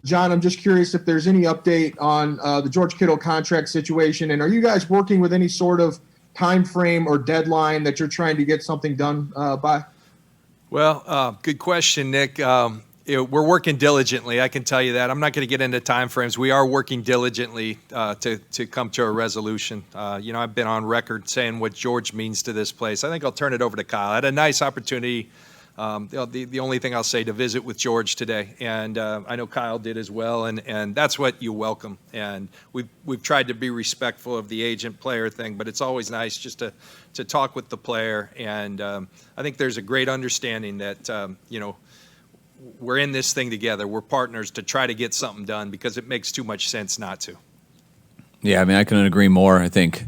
John, I'm just curious if there's any update on the George Kittle contract situation, and are you guys working with any sort of time frame or deadline that you're trying to get something done by? Well, good question, Nick. We're working diligently. I can tell you that. I'm not going to get into time frames. We are working diligently to come to a resolution. I've been on record saying what George means to this place. I think I'll turn it over to Kyle. I had a nice opportunity. The only thing I'll say, to visit with George today, and I know Kyle did as well, and that's what you welcome. And we've tried to be respectful of the agent-player thing, but it's always nice just to talk with the player. And I think there's a great understanding that we're in this thing together. We're partners to try to get something done because it makes too much sense not to. Yeah, I mean, I couldn't agree more. I think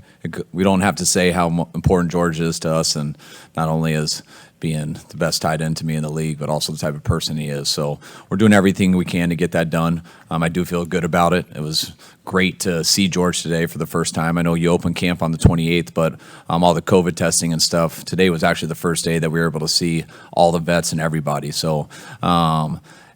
we don't have to say how important George is to us, and not only as being the best tight end to me in the league, but also the type of person he is. So we're doing everything we can to get that done. I do feel good about it. It was great to see George today for the first time. I know you opened camp on the 28th, but all the COVID testing and stuff, today was actually the first day that we were able to see all the vets and everybody. So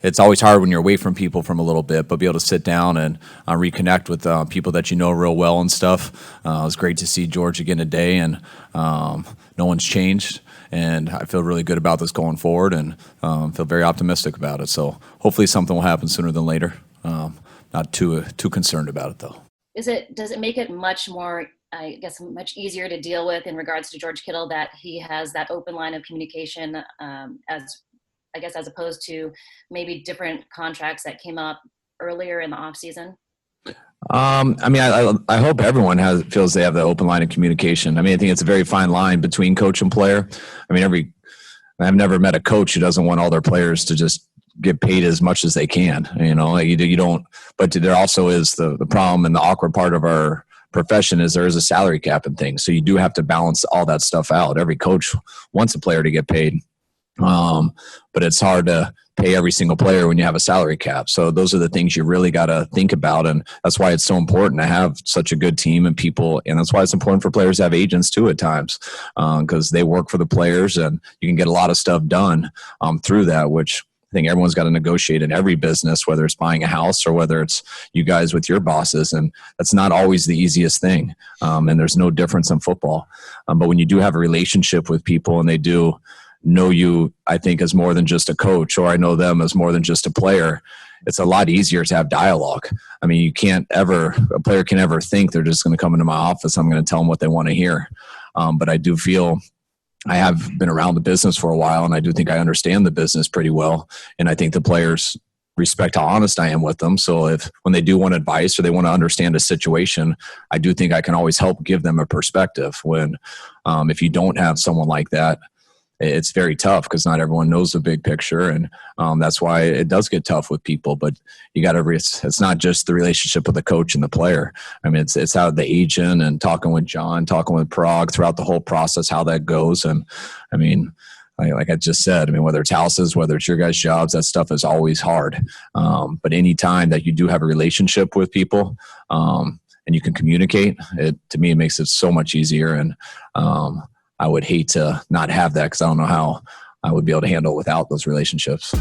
it's always hard when you're away from people from a little bit, but be able to sit down and reconnect with people that you know real well and stuff. It was great to see George again today, and no one's changed. And I feel really good about this going forward, and feel very optimistic about it. So hopefully something will happen sooner than later. Not too concerned about it, though. Does it make it much more, I guess, much easier to deal with in regards to George Kittle, that he has that open line of communication, as opposed to maybe different contracts that came up earlier in the offseason? I hope everyone feels they have the open line of communication. I mean, I think it's a very fine line between coach and player. I mean, I've never met a coach who doesn't want all their players to just get paid as much as they can. You don't. But there also is the problem, and the awkward part of our profession is there is a salary cap and things. So you do have to balance all that stuff out. Every coach wants a player to get paid. But it's hard to pay every single player when you have a salary cap. So those are the things you really got to think about. And that's why it's so important to have such a good team and people. And that's why it's important for players to have agents too at times, because they work for the players, and you can get a lot of stuff done through that, which I think everyone's got to negotiate in every business, whether it's buying a house or whether it's you guys with your bosses. And that's not always the easiest thing. And there's no difference in football. But when you do have a relationship with people and they do know you, I think, as more than just a coach, or I know them as more than just a player, it's a lot easier to have dialogue. I mean, a player can ever think they're just going to come into my office, I'm going to tell them what they want to hear. But I do feel I have been around the business for a while, and I do think I understand the business pretty well. And I think the players respect how honest I am with them. So when they do want advice or they want to understand a situation, I do think I can always help give them a perspective. When if you don't have someone like that, it's very tough because not everyone knows the big picture. And that's why it does get tough with people. But you got to, it's not just the relationship with the coach and the player. I mean, it's how the agent and talking with John, talking with Prague throughout the whole process, how that goes. And I mean, like I just said, I mean, whether it's houses, whether it's your guys' jobs, that stuff is always hard. But any time that you do have a relationship with people and you can communicate, to me, it makes it so much easier. And I would hate to not have that, because I don't know how I would be able to handle it without those relationships.